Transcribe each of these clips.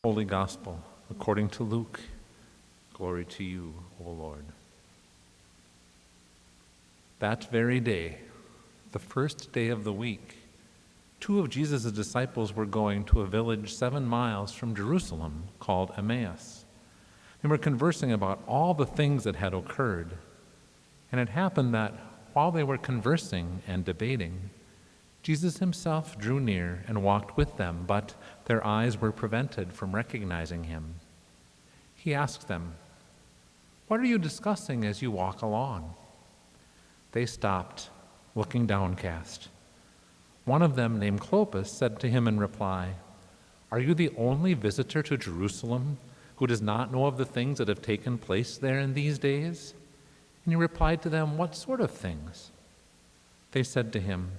Holy Gospel, according to Luke. Glory to you, O Lord. That very day, the first day of the week, 2 of Jesus' disciples were going to a village 7 miles from Jerusalem called Emmaus. They were conversing about all the things that had occurred. And it happened that while they were conversing and debating, Jesus himself drew near and walked with them, but their eyes were prevented from recognizing him. He asked them, "What are you discussing as you walk along?" They stopped, looking downcast. One of them, named Clopas, said to him in reply, "Are you the only visitor to Jerusalem who does not know of the things that have taken place there in these days?" And he replied to them, "What sort of things?" They said to him,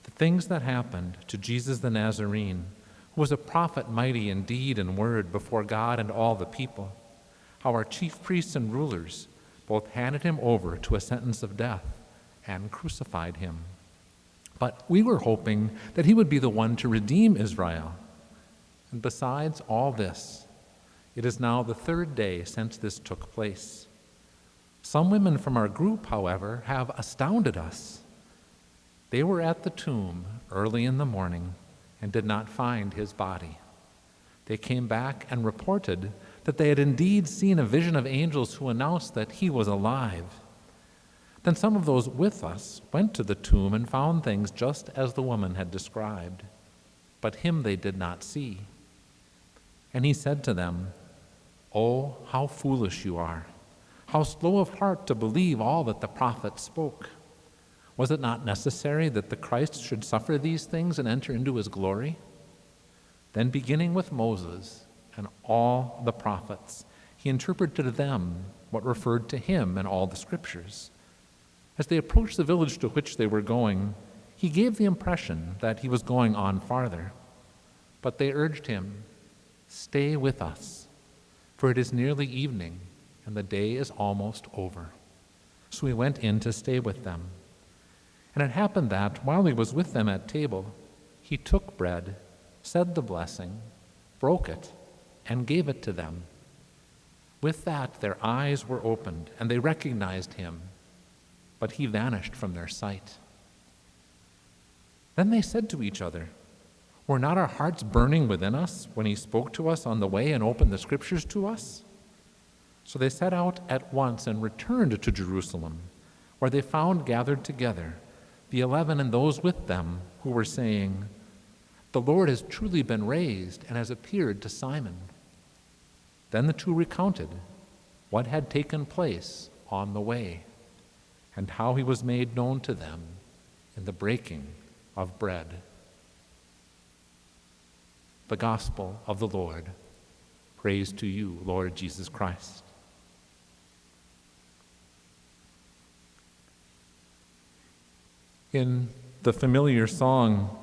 "The things that happened to Jesus the Nazarene, who was a prophet mighty in deed and word before God and all the people, how our chief priests and rulers both handed him over to a sentence of death and crucified him. But we were hoping that he would be the one to redeem Israel. And besides all this, it is now the 3rd day since this took place. Some women from our group, however, have astounded us. They were at the tomb early in the morning and did not find his body. They came back and reported that they had indeed seen a vision of angels who announced that he was alive. Then some of those with us went to the tomb and found things just as the woman had described, but him they did not see. And he said to them, 'Oh, how foolish you are! How slow of heart to believe all that the prophets spoke! Was it not necessary that the Christ should suffer these things and enter into his glory?' Then beginning with Moses and all the prophets, he interpreted to them what referred to him in all the scriptures. As they approached the village to which they were going, he gave the impression that he was going on farther. But they urged him, 'Stay with us, for it is nearly evening, and the day is almost over.' So he went in to stay with them. And it happened that, while he was with them at table, he took bread, said the blessing, broke it, and gave it to them. With that, their eyes were opened, and they recognized him, but he vanished from their sight. Then they said to each other, 'Were not our hearts burning within us when he spoke to us on the way and opened the scriptures to us?' So they set out at once and returned to Jerusalem, where they found gathered together the 11 and those with them who were saying, 'The Lord has truly been raised and has appeared to Simon.' Then the 2 recounted what had taken place on the way, and how he was made known to them in the breaking of bread." The Gospel of the Lord. Praise to you, Lord Jesus Christ. In the familiar song,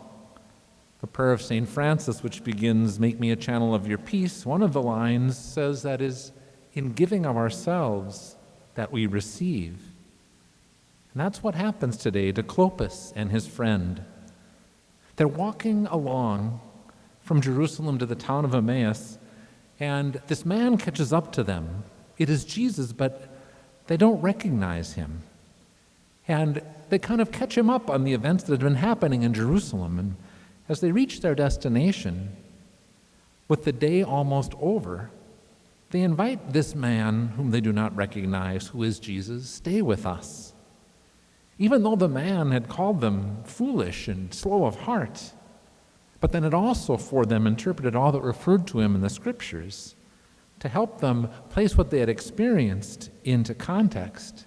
the prayer of St. Francis, which begins, "Make me a channel of your peace," one of the lines says that is, "In giving of ourselves that we receive." And that's what happens today to Clopas and his friend. They're walking along from Jerusalem to the town of Emmaus, and this man catches up to them. It is Jesus, but they don't recognize him. And they kind of catch him up on the events that had been happening in Jerusalem. And as they reach their destination, with the day almost over, they invite this man, whom they do not recognize, who is Jesus, "Stay with us." Even though the man had called them foolish and slow of heart, but then had also for them interpreted all that referred to him in the scriptures to help them place what they had experienced into context.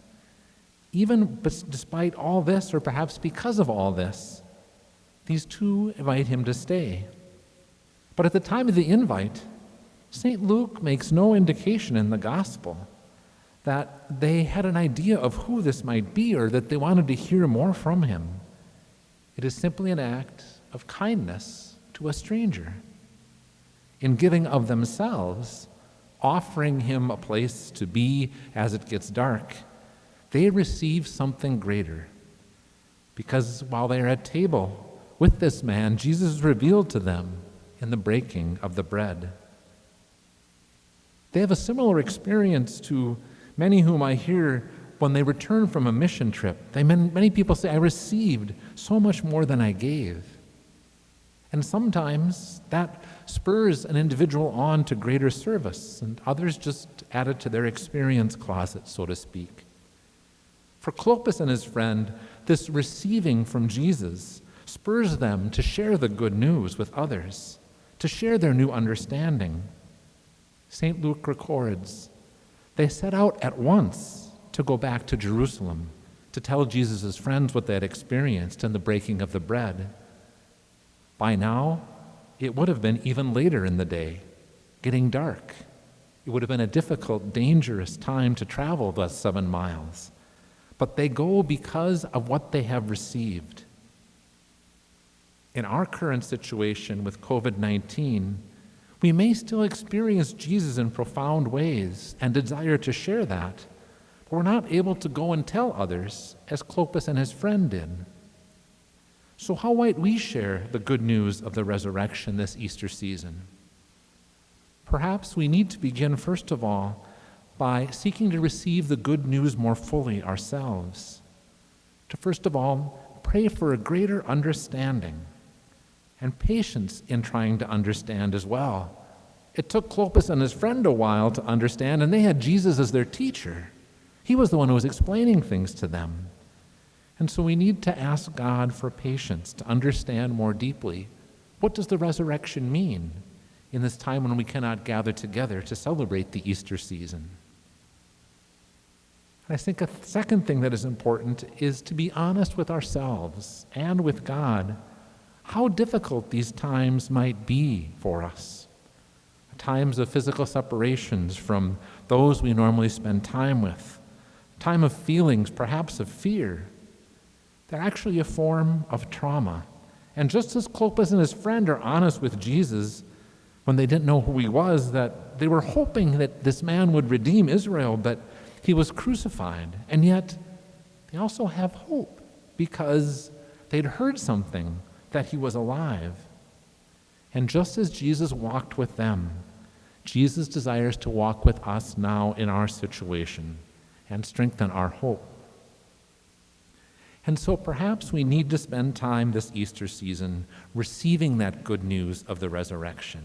Even despite all this, or perhaps because of all this, these 2 invite him to stay. But at the time of the invite, St. Luke makes no indication in the gospel that they had an idea of who this might be or that they wanted to hear more from him. It is simply an act of kindness to a stranger. In giving of themselves, offering him a place to be as it gets dark, they receive something greater. Because while they are at table with this man, Jesus is revealed to them in the breaking of the bread. They have a similar experience to many whom I hear when they return from a mission trip. Many people say, I received so much more than I gave. And sometimes that spurs an individual on to greater service, and others just add it to their experience closet, so to speak. For Clopas and his friend, this receiving from Jesus spurs them to share the good news with others, to share their new understanding. St. Luke records, they set out at once to go back to Jerusalem, to tell Jesus' friends what they had experienced in the breaking of the bread. By now, it would have been even later in the day, getting dark. It would have been a difficult, dangerous time to travel those 7 miles. But they go because of what they have received. In our current situation with COVID-19, we may still experience Jesus in profound ways and desire to share that, but we're not able to go and tell others as Clopas and his friend did. So how might we share the good news of the resurrection this Easter season? Perhaps we need to begin, first of all, by seeking to receive the good news more fully ourselves. To first of all, pray for a greater understanding and patience in trying to understand as well. It took Clopas and his friend a while to understand, and they had Jesus as their teacher. He was the one who was explaining things to them. And so we need to ask God for patience to understand more deeply, what does the resurrection mean in this time when we cannot gather together to celebrate the Easter season? And I think a second thing that is important is to be honest with ourselves and with God, how difficult these times might be for us. Times of physical separations from those we normally spend time with, time of feelings, perhaps of fear. They're actually a form of trauma. And just as Clopas and his friend are honest with Jesus when they didn't know who he was, that they were hoping that this man would redeem Israel, but he was crucified. And yet they also have hope because they'd heard something, that he was alive. And just as Jesus walked with them, Jesus desires to walk with us now in our situation and strengthen our hope. And so perhaps we need to spend time this Easter season receiving that good news of the resurrection.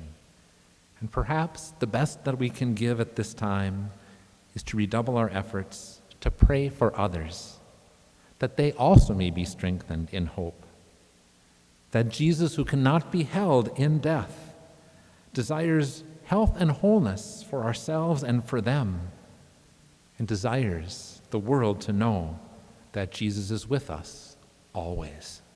And perhaps the best that we can give at this time is to redouble our efforts to pray for others, that they also may be strengthened in hope. That Jesus, who cannot be held in death, desires health and wholeness for ourselves and for them, and desires the world to know that Jesus is with us always.